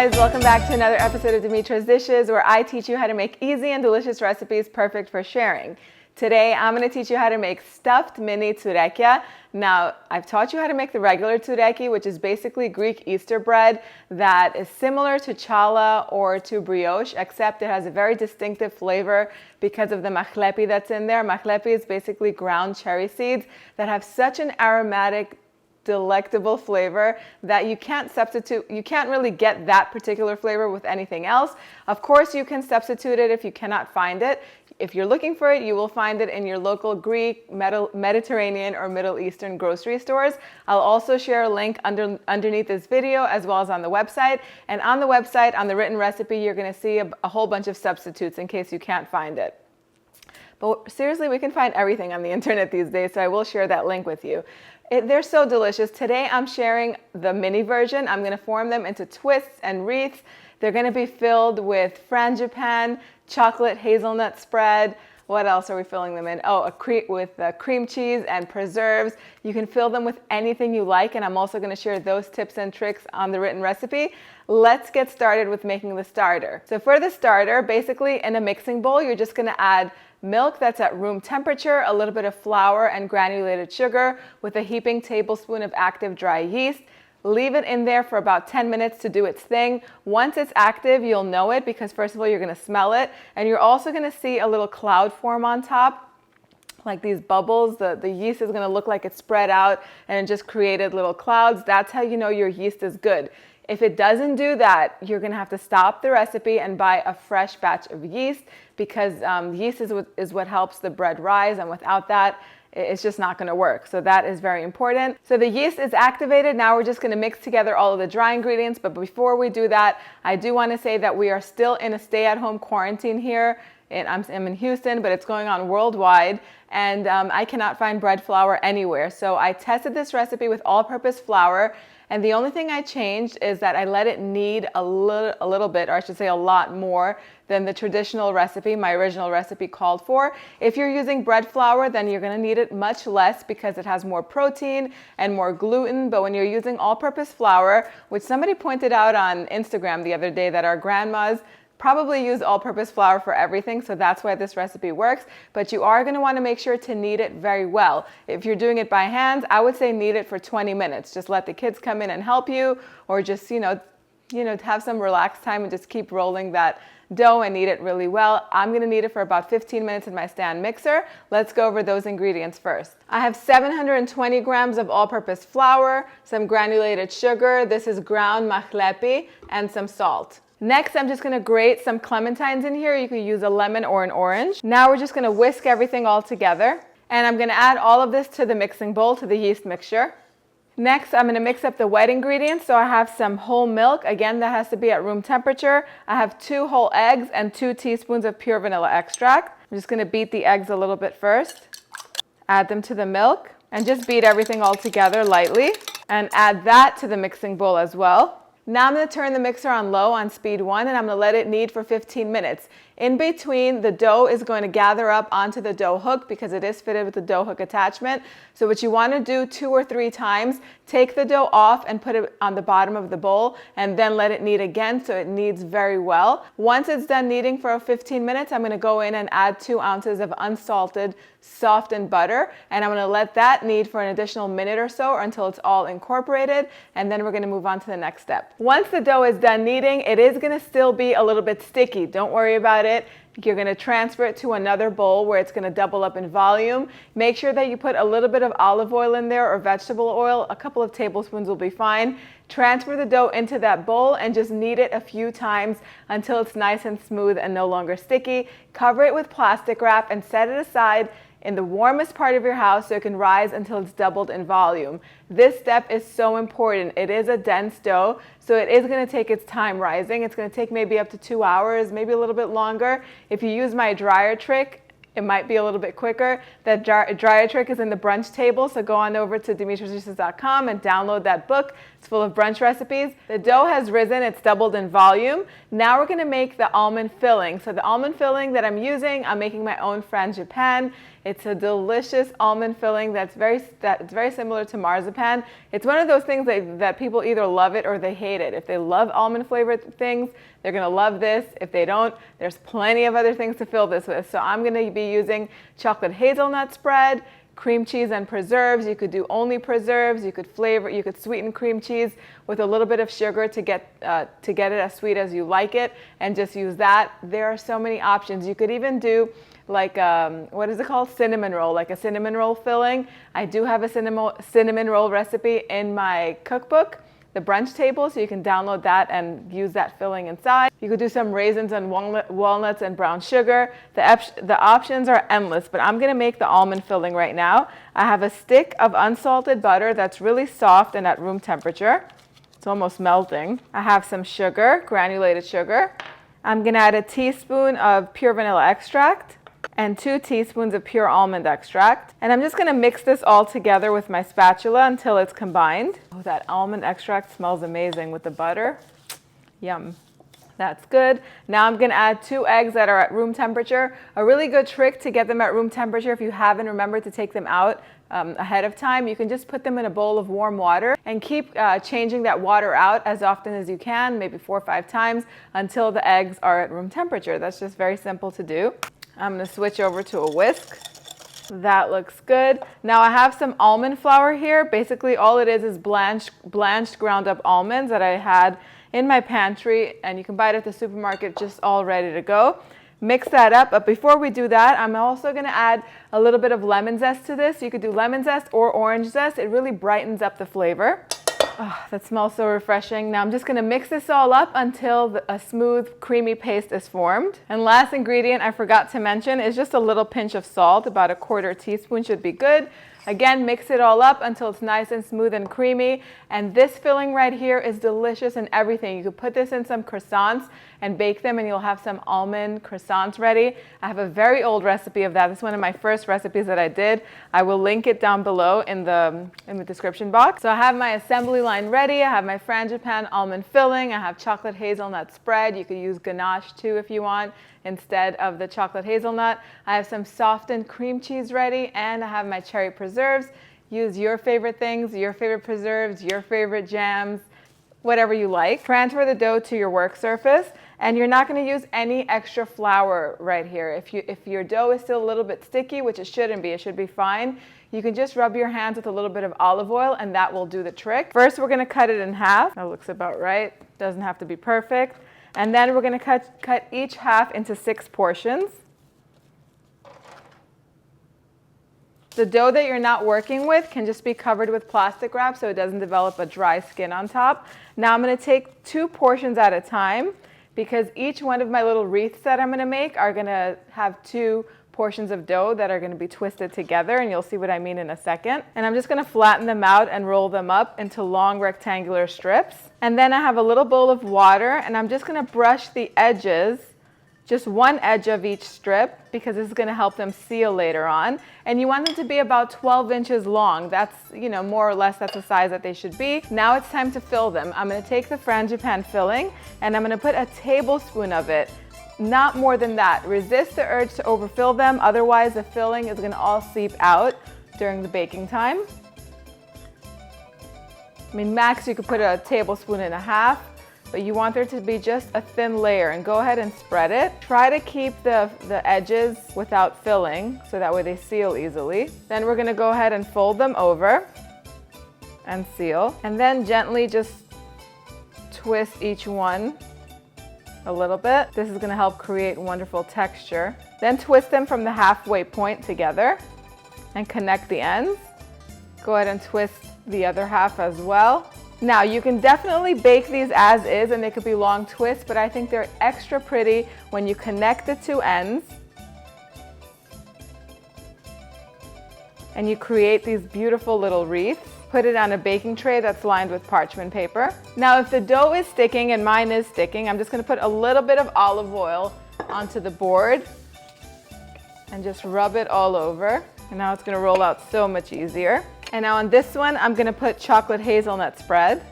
guys, welcome back to another episode of Dimitra's Dishes, where I teach you how to make easy and delicious recipes perfect for sharing. Today I'm going to teach you how to make stuffed mini tsoureki. Now, I've taught you how to make the regular tsoureki, which is basically Greek Easter bread that is similar to challah or to brioche, except it has a very distinctive flavor because of the mahlepi that's in there. Mahlepi is basically ground cherry seeds that have such an aromatic, delectable flavor that you can't really get that particular flavor with anything else. Of course, you can substitute it if you cannot find it. If you're looking for it, you will find it in your local Greek, Mediterranean, or Middle Eastern grocery stores. I'll also share a link underneath this video as well as on the website. And on the website, on the written recipe, you're going to see a whole bunch of substitutes in case you can't find it. But seriously, we can find everything on the internet these days, so I will share that link with you. They're so delicious. Today I'm sharing the mini version. I'm going to form them into twists and wreaths. They're going to be filled with frangipane, chocolate hazelnut spread. What else are we filling them in? Oh, with cream cheese and preserves. You can fill them with anything you like, and I'm also going to share those tips and tricks on the written recipe. Let's get started with making the starter. So for the starter, basically in a mixing bowl, you're just going to add milk that's at room temperature, a little bit of flour and granulated sugar with a heaping tablespoon of active dry yeast. Leave it in there for about 10 minutes to do its thing. Once it's active, you'll know it because first of all, you're going to smell it, and you're also going to see a little cloud form on top, like these bubbles. The yeast is going to look like it's spread out and it just created little clouds. That's how you know your yeast is good. If it doesn't do that, you're going to have to stop the recipe and buy a fresh batch of yeast because yeast is what helps the bread rise, and without that, it's just not going to work. So that is very important. So the yeast is activated. Now we're just going to mix together all of the dry ingredients. But before we do that, I do want to say that we are still in a stay-at-home quarantine here. I'm in Houston, but it's going on worldwide. And I cannot find bread flour anywhere. So I tested this recipe with all-purpose flour. And the only thing I changed is that I let it knead a little bit, or I should say a lot more than the traditional recipe, my original recipe called for. If you're using bread flour, then you're going to need it much less because it has more protein and more gluten. But when you're using all-purpose flour, which somebody pointed out on Instagram the other day that our grandmas probably use all-purpose flour for everything, so that's why this recipe works. But you are going to want to make sure to knead it very well. If you're doing it by hand, I would say knead it for 20 minutes. Just let the kids come in and help you, or just have some relaxed time and just keep rolling that dough and knead it really well. I'm going to knead it for about 15 minutes in my stand mixer. Let's go over those ingredients first. I have 720 grams of all-purpose flour, some granulated sugar, this is ground mahlepi, and some salt. Next, I'm just going to grate some clementines in here. You could use a lemon or an orange. Now we're just going to whisk everything all together. And I'm going to add all of this to the mixing bowl, to the yeast mixture. Next, I'm going to mix up the wet ingredients. So I have some whole milk. Again, that has to be at room temperature. I have 2 whole eggs and 2 teaspoons of pure vanilla extract. I'm just going to beat the eggs a little bit first. Add them to the milk and just beat everything all together lightly. And add that to the mixing bowl as well. Now I'm going to turn the mixer on low on speed 1, and I'm going to let it knead for 15 minutes. In between, the dough is going to gather up onto the dough hook because it is fitted with the dough hook attachment. So what you want to do 2 or 3 times, take the dough off and put it on the bottom of the bowl, and then let it knead again so it kneads very well. Once it's done kneading for 15 minutes, I'm going to go in and add 2 ounces of unsalted softened butter, and I'm going to let that knead for an additional minute or so, or until it's all incorporated, and then we're going to move on to the next step. Once the dough is done kneading, it is going to still be a little bit sticky. Don't worry about it. You're going to transfer it to another bowl where it's going to double up in volume. Make sure that you put a little bit of olive oil in there or vegetable oil. A couple of tablespoons will be fine. Transfer the dough into that bowl and just knead it a few times until it's nice and smooth and no longer sticky. Cover it with plastic wrap and set it aside in the warmest part of your house so it can rise until it's doubled in volume. This step is so important. It is a dense dough, so it is going to take its time rising. It's going to take maybe up to 2 hours, maybe a little bit longer. If you use my dryer trick, it might be a little bit quicker. That dryer trick is in the brunch table, so go on over to dimitrasdishes.com and download that book. It's full of brunch recipes. The dough has risen, it's doubled in volume. Now we're gonna make the almond filling. So the almond filling that I'm using, I'm making my own frangipane. It's a delicious almond filling that's very similar to marzipan. It's one of those things that people either love it or they hate it. If they love almond flavored things, they're gonna love this. If they don't, there's plenty of other things to fill this with. So I'm gonna be using chocolate hazelnut spread, cream cheese and preserves. You could do only preserves. You could sweeten cream cheese with a little bit of sugar to get it as sweet as you like it, and just use that. There are so many options. You could even do like, what is it called? Cinnamon roll, like a cinnamon roll filling. I do have a cinnamon roll recipe in my cookbook, the brunch table, so you can download that and use that filling inside. You could do some raisins and walnuts and brown sugar. The options are endless, but I'm gonna make the almond filling right now. I have a stick of unsalted butter that's really soft and at room temperature. It's almost melting. I have some sugar, granulated sugar. I'm gonna add a teaspoon of pure vanilla extract and 2 teaspoons of pure almond extract. And I'm just gonna mix this all together with my spatula until it's combined. Oh, that almond extract smells amazing with the butter. Yum. That's good. Now I'm gonna add 2 eggs that are at room temperature. A really good trick to get them at room temperature, if you haven't remembered to take them out ahead of time, you can just put them in a bowl of warm water and keep changing that water out as often as you can, maybe 4 or 5 times, until the eggs are at room temperature. That's just very simple to do. I'm gonna switch over to a whisk. That looks good. Now I have some almond flour here. Basically all it is blanched ground up almonds that I had in my pantry, and you can buy it at the supermarket just all ready to go. Mix that up, but before we do that, I'm also gonna add a little bit of lemon zest to this. You could do lemon zest or orange zest. It really brightens up the flavor. Oh, that smells so refreshing. Now I'm just gonna mix this all up until a smooth, creamy paste is formed. And last ingredient I forgot to mention is just a little pinch of salt. About a 1/4 teaspoon should be good. Again, mix it all up until it's nice and smooth and creamy. And this filling right here is delicious in everything. You could put this in some croissants and bake them, and you'll have some almond croissants ready. I have a very old recipe of that. This is one of my first recipes that I did. I will link it down below in the description box. So I have my assembly line ready. I have my frangipane almond filling. I have chocolate hazelnut spread. You could use ganache too if you want, instead of the chocolate hazelnut. I have some softened cream cheese ready, and I have my cherry preserves. Use your favorite things, your favorite preserves, your favorite jams, whatever you like. Transfer the dough to your work surface, and you're not going to use any extra flour right here. If your dough is still a little bit sticky, which it shouldn't be, it should be fine, you can just rub your hands with a little bit of olive oil, and that will do the trick. First, we're going to cut it in half. That looks about right. Doesn't have to be perfect. And then we're going to cut each half into 6 portions. The dough that you're not working with can just be covered with plastic wrap so it doesn't develop a dry skin on top. Now I'm going to take 2 portions at a time, because each one of my little wreaths that I'm going to make are going to have 2 portions of dough that are going to be twisted together, and you'll see what I mean in a second. And I'm just going to flatten them out and roll them up into long rectangular strips. And then I have a little bowl of water, and I'm just going to brush the edges, just one edge of each strip, because this is going to help them seal later on. And you want them to be about 12 inches long. That's, more or less that's the size that they should be. Now it's time to fill them. I'm going to take the frangipane filling, and I'm going to put a tablespoon of it. Not more than that. Resist the urge to overfill them, otherwise the filling is going to all seep out during the baking time. I mean, max you could put a tablespoon and a half, but you want there to be just a thin layer, and go ahead and spread it. Try to keep the edges without filling, so that way they seal easily. Then we're going to go ahead and fold them over and seal, and then gently just twist each one a little bit. This is going to help create wonderful texture. Then twist them from the halfway point together and connect the ends. Go ahead and twist the other half as well. Now you can definitely bake these as is, and they could be long twists, but I think they're extra pretty when you connect the 2 ends and you create these beautiful little wreaths. Put it on a baking tray that's lined with parchment paper. Now if the dough is sticking, and mine is sticking, I'm just going to put a little bit of olive oil onto the board and just rub it all over. And now it's gonna roll out so much easier. And now on this one, I'm gonna put chocolate hazelnut spread.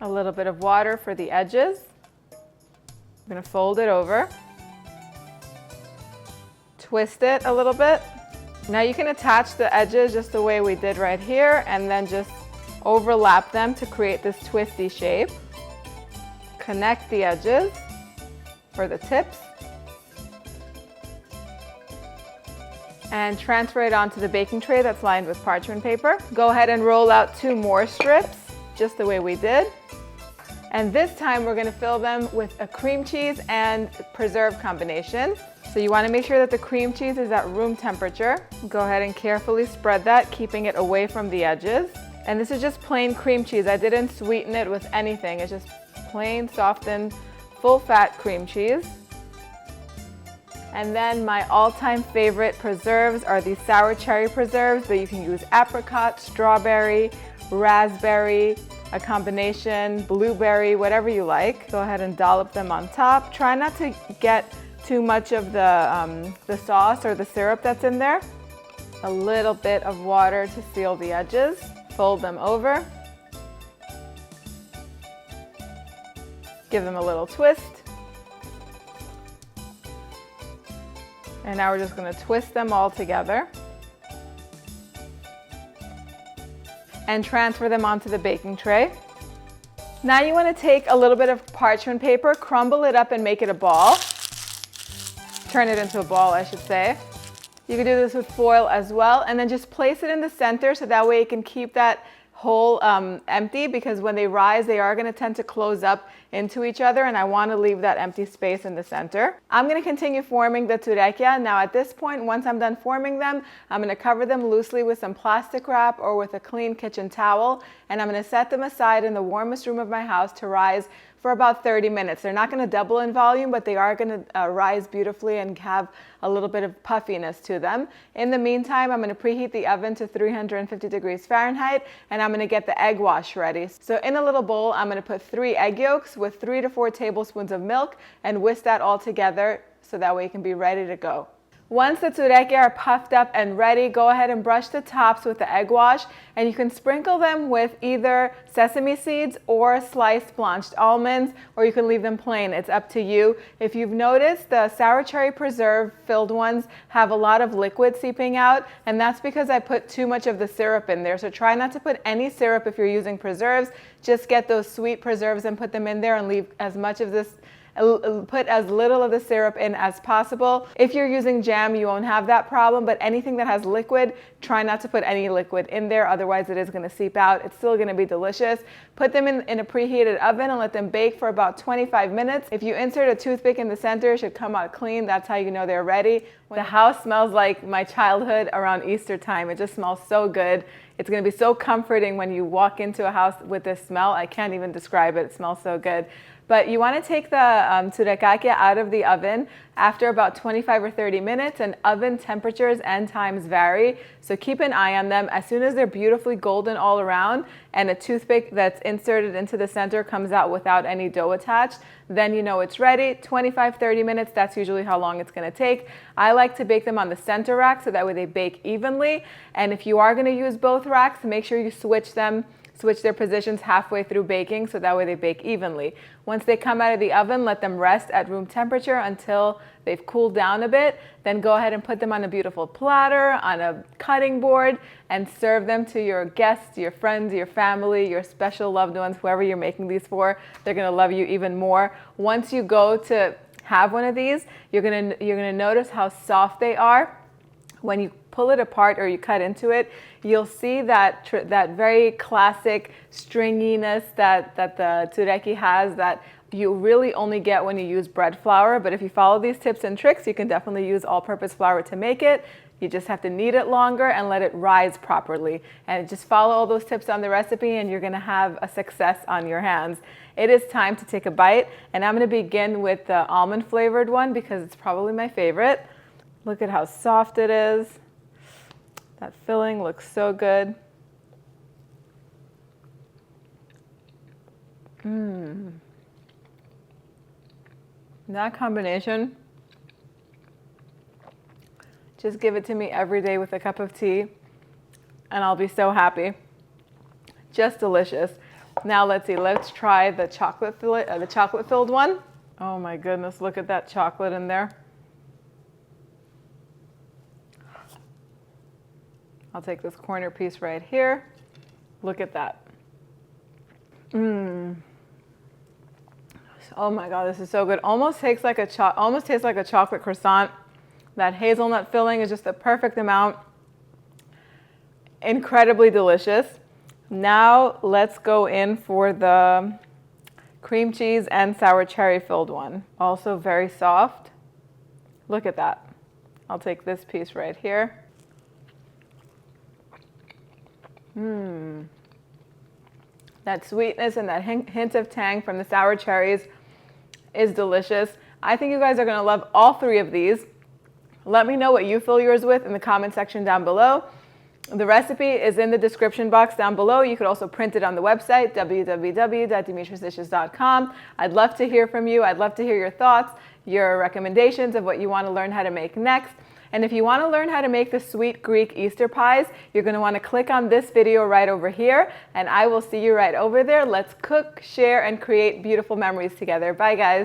A little bit of water for the edges. I'm gonna fold it over. Twist it a little bit. Now you can attach the edges just the way we did right here, and then just overlap them to create this twisty shape. Connect the edges for the tips. And transfer it onto the baking tray that's lined with parchment paper. Go ahead and roll out 2 more strips, just the way we did. And this time we're gonna fill them with a cream cheese and preserve combination. So you wanna make sure that the cream cheese is at room temperature. Go ahead and carefully spread that, keeping it away from the edges. And this is just plain cream cheese. I didn't sweeten it with anything. It's just plain, softened, full-fat cream cheese. And then my all-time favorite preserves are these sour cherry preserves, but you can use apricot, strawberry, raspberry, a combination, blueberry, whatever you like. Go ahead and dollop them on top. Try not to get too much of the sauce or the syrup that's in there. A little bit of water to seal the edges. Fold them over. Give them a little twist. And now we're just going to twist them all together and transfer them onto the baking tray. Now you want to take a little bit of parchment paper, crumble it up and make it a ball. Turn it into a ball, I should say. You can do this with foil as well, and then just place it in the center so that way you can keep that hole empty, because when they rise, they are going to tend to close up into each other, and I want to leave that empty space in the center. I'm going to continue forming the tsoureki. Now at this point, once I'm done forming them, I'm going to cover them loosely with some plastic wrap or with a clean kitchen towel, and I'm going to set them aside in the warmest room of my house to rise for about 30 minutes. They're not going to double in volume, but they are going to rise beautifully and have a little bit of puffiness to them. In the meantime, I'm going to preheat the oven to 350 degrees Fahrenheit, and I'm going to get the egg wash ready. So in a little bowl, I'm going to put 3 egg yolks with 3 to 4 tablespoons of milk and whisk that all together so that way it can be ready to go. Once the tsoureki are puffed up and ready, go ahead and brush the tops with the egg wash, and you can sprinkle them with either sesame seeds or sliced blanched almonds, or you can leave them plain. It's up to you. If you've noticed, the sour cherry preserve filled ones have a lot of liquid seeping out, and that's because I put too much of the syrup in there. So try not to put any syrup if you're using preserves. Just get those sweet preserves and put them in there, and leave as much of this, put as little of the syrup in as possible. If you're using jam, you won't have that problem, but anything that has liquid, try not to put any liquid in there, otherwise it is going to seep out. It's still going to be delicious. Put them in a preheated oven and let them bake for about 25 minutes. If you insert a toothpick in the center, it should come out clean. That's how you know they're ready. The house smells like my childhood around Easter time. It just smells so good. It's going to be so comforting when you walk into a house with this smell. I can't even describe it. It smells so good. But you want to take the tsoureki out of the oven after about 25 or 30 minutes, and oven temperatures and times vary. So keep an eye on them. As soon as they're beautifully golden all around and a toothpick that's inserted into the center comes out without any dough attached, then you know it's ready. 25-30 minutes, that's usually how long it's going to take. I like to bake them on the center rack so that way they bake evenly. And if you are going to use both racks, make sure you switch their positions halfway through baking so that way they bake evenly. Once they come out of the oven, let them rest at room temperature until they've cooled down a bit. Then go ahead and put them on a beautiful platter, on a cutting board, and serve them to your guests, your friends, your family, your special loved ones, whoever you're making these for. They're gonna love you even more. Once you go to have one of these, you're gonna notice how soft they are. When you pull it apart or you cut into it, you'll see that very classic stringiness that the tsoureki has, that you really only get when you use bread flour. But if you follow these tips and tricks, you can definitely use all-purpose flour to make it. You just have to knead it longer and let it rise properly. And just follow all those tips on the recipe and you're gonna have a success on your hands. It is time to take a bite, and I'm gonna begin with the almond flavored one because it's probably my favorite. Look at how soft it is. That filling looks so good. That combination, just give it to me every day with a cup of tea and I'll be so happy. Just delicious. Now let's see, let's try the chocolate filled one. Oh my goodness, look at that chocolate in there. I'll take this corner piece right here. Look at that. Oh my God, this is so good. Almost tastes like a chocolate croissant. That hazelnut filling is just the perfect amount. Incredibly delicious. Now let's go in for the cream cheese and sour cherry filled one. Also very soft. Look at that. I'll take this piece right here. That sweetness and that hint of tang from the sour cherries is delicious. I think you guys are gonna love all three of these. Let me know what you fill yours with in the comment section down below. The recipe is in the description box down below. You could also print it on the website, www.dimitrasdishes.com. I'd love to hear from you. I'd love to hear your thoughts, your recommendations of what you want to learn how to make next. And if you want to learn how to make the sweet Greek Easter pies, you're going to want to click on this video right over here, and I will see you right over there. Let's cook, share, and create beautiful memories together. Bye, guys.